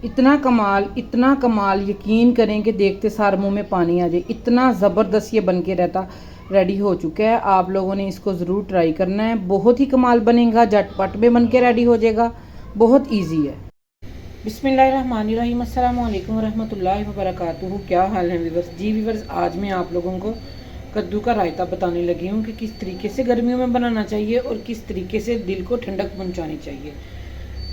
इतना कमाल, यकीन करें कि देखते सार मुंह में पानी आ जाए। इतना ज़बरदस्त ये बन के रहता रेडी हो चुका है। आप लोगों ने इसको ज़रूर ट्राई करना है, बहुत ही कमाल बनेगा, झटपट में बन के रेडी हो जाएगा, बहुत ईजी है। बिस्मिल्लाहिर्रहमानिर्रहीम, अस्सलाम वालेकुम रहमतुल्लाहि व बरकातुहू। क्या हाल है व्यूअर्स? जी व्यूअर्स, आज मैं आप लोगों को कद्दू का रायता बताने लगी हूँ कि किस तरीके से गर्मियों में बनाना चाहिए और किस तरीके से दिल को ठंडक पहुँचानी चाहिए।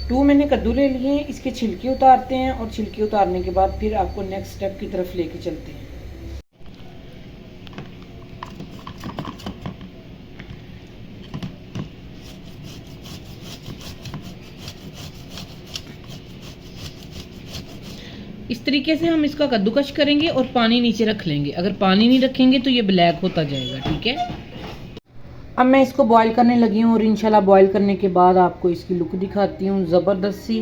2 मैंने कद्दू ले लिए हैं, इसके छिलके उतारते हैं और छिलके उतारने के बाद फिर आपको नेक्स्ट स्टेप की तरफ लेके चलते हैं। इस तरीके से हम इसका कद्दूकश करेंगे और पानी नीचे रख लेंगे। अगर पानी नहीं रखेंगे तो ये ब्लैक होता जाएगा, ठीक है। अब मैं इसको बॉईल करने लगी हूँ और इंशाल्लाह बॉईल करने के बाद आपको इसकी लुक दिखाती हूँ, ज़बरदस्त सी।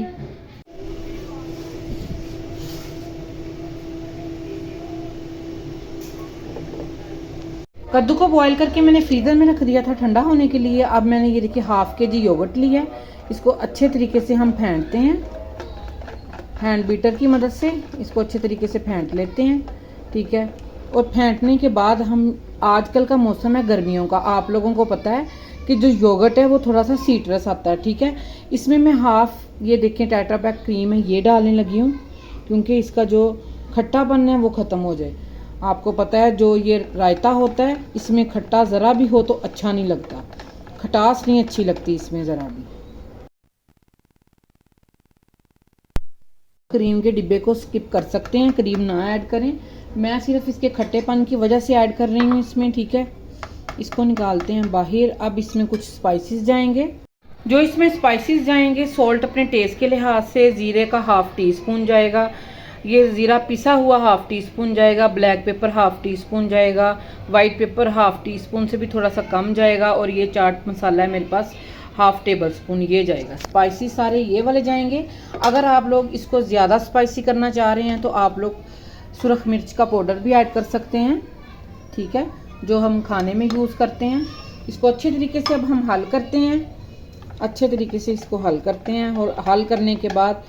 कद्दू को बॉईल करके मैंने फ्रीज़र में रख दिया था ठंडा होने के लिए। अब मैंने ये देखिए हाफ के जी योगर्ट लिया है। इसको अच्छे तरीके से हम फेंटते हैं, हैंड बीटर की मदद से इसको अच्छे तरीके से फेंट लेते हैं, ठीक है। और फेंटने के बाद हम, आजकल का मौसम है गर्मियों का, आप लोगों को पता है कि जो योगर्ट है वो थोड़ा सा सीट्रस आता है, ठीक है। इसमें मैं हाफ, ये देखें टेट्रा पैक क्रीम है, ये डालने लगी हूँ क्योंकि इसका जो खट्टापन है वो ख़त्म हो जाए। आपको पता है जो ये रायता होता है इसमें खट्टा ज़रा भी हो तो अच्छा नहीं लगता, खटास नहीं अच्छी लगती इसमें ज़रा भी। क्रीम के डिब्बे को स्किप कर सकते हैं, क्रीम ना ऐड करें। मैं सिर्फ इसके खट्टेपन की वजह से ऐड कर रही हूँ इसमें, ठीक है। इसको निकालते हैं बाहर। अब इसमें कुछ स्पाइसेस जाएंगे। जो इसमें स्पाइसेस जाएंगे, सॉल्ट अपने टेस्ट के लिहाज से, ज़ीरे का हाफ टी स्पून जाएगा, ये ज़ीरा पिसा हुआ हाफ टी स्पून जाएगा, black pepper half teaspoon जाएगा, white pepper half teaspoon से भी थोड़ा सा कम जाएगा, और ये चाट मसाला है मेरे पास हाफ टेबल स्पून, ये जाएगा। स्पाइसी सारे ये वाले जाएंगे। अगर आप लोग इसको ज़्यादा स्पाइसी करना चाह रहे हैं तो आप लोग सुरख मिर्च का पाउडर भी ऐड कर सकते हैं, ठीक है, जो हम खाने में यूज़ करते हैं। इसको अच्छे तरीके से अब हम हल करते हैं, अच्छे तरीके से इसको हल करते हैं। और हल करने के बाद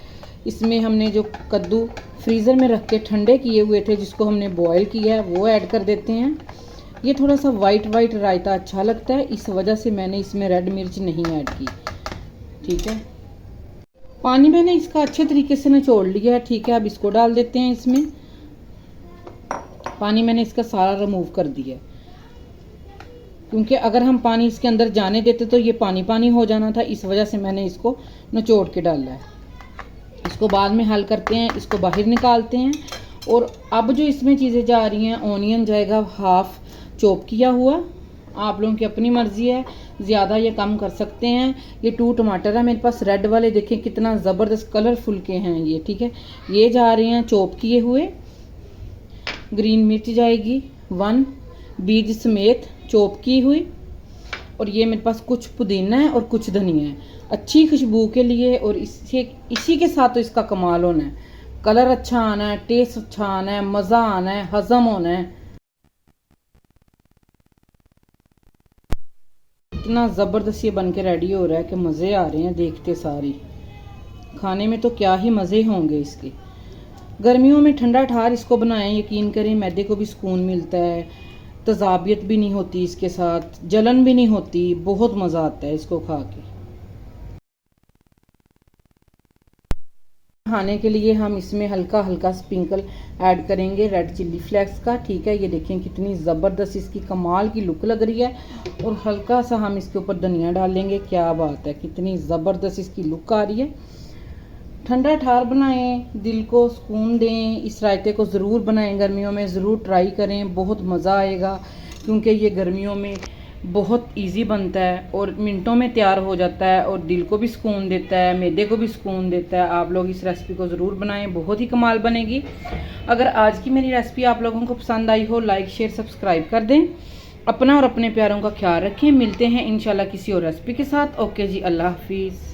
इसमें हमने जो कद्दू फ्रीज़र में रख के ठंडे किए हुए थे, जिसको हमने बॉयल किया है, वो ऐड कर देते हैं। ये थोड़ा सा वाइट रायता अच्छा लगता है, इस वजह से मैंने इसमें रेड मिर्च नहीं ऐड की, ठीक है। पानी मैंने इसका अच्छे तरीके से निचोड़ लिया है, ठीक है। अब इसको डाल देते हैं इसमें। पानी मैंने इसका सारा रिमूव कर दिया है, क्योंकि अगर हम पानी इसके अंदर जाने देते तो ये पानी पानी हो जाना था, इस वजह से मैंने इसको निचोड़ के डाला है। इसको बाद में हल करते हैं, इसको बाहर निकालते हैं। और अब जो इसमें चीज़ें जा रही हैं, ऑनियन जाएगा हाफ चॉप किया हुआ, आप लोगों की अपनी मर्ज़ी है, ज़्यादा या कम कर सकते हैं। ये 2 टमाटर है मेरे पास रेड वाले, देखें कितना ज़बरदस्त कलरफुल के हैं ये, ठीक है। ये जा रहे हैं चॉप किए हुए। ग्रीन मिर्च जाएगी 1 बीज समेत चॉप की हुई। और ये मेरे पास कुछ पुदीना है और कुछ धनिया है, अच्छी खुशबू के लिए। और इसी के साथ तो इसका कमाल होना है, कलर अच्छा आना है, टेस्ट अच्छा आना है, मज़ा आना है, हज़म होना है। इतना ज़बरदस्त ये बन के रेडी हो रहा है कि मज़े आ रहे हैं देखते सारी। खाने में तो क्या ही मज़े होंगे इसके। गर्मियों में ठंडा ठार इसको बनाएं, यकीन करें मैदे को भी सुकून मिलता है, तज़ाबियत भी नहीं होती इसके साथ, जलन भी नहीं होती, बहुत मज़ा आता है इसको खा के। खाने के लिए हम इसमें हल्का हल्का स्प्रिंकल ऐड करेंगे रेड चिल्ली फ्लेक्स का, ठीक है। ये देखें कितनी ज़बरदस्त इसकी कमाल की लुक लग रही है। और हल्का सा हम इसके ऊपर धनिया डालेंगे, क्या बात है, कितनी ज़बरदस्त इसकी लुक आ रही है। ठंडा ठार बनाएं, दिल को सुकून दें, इस रायते को ज़रूर बनाएं, गर्मियों में ज़रूर ट्राई करें, बहुत मज़ा आएगा। क्योंकि ये गर्मियों में बहुत इजी बनता है और मिनटों में तैयार हो जाता है और दिल को भी सुकून देता है, मैदे को भी सुकून देता है। आप लोग इस रेसिपी को ज़रूर बनाएं, बहुत ही कमाल बनेगी। अगर आज की मेरी रेसिपी आप लोगों को पसंद आई हो, लाइक शेयर सब्सक्राइब कर दें। अपना और अपने प्यारों का ख्याल रखें। मिलते हैं इंशाल्लाह किसी और रेसिपी के साथ। ओके जी, अल्लाह हाफिज़।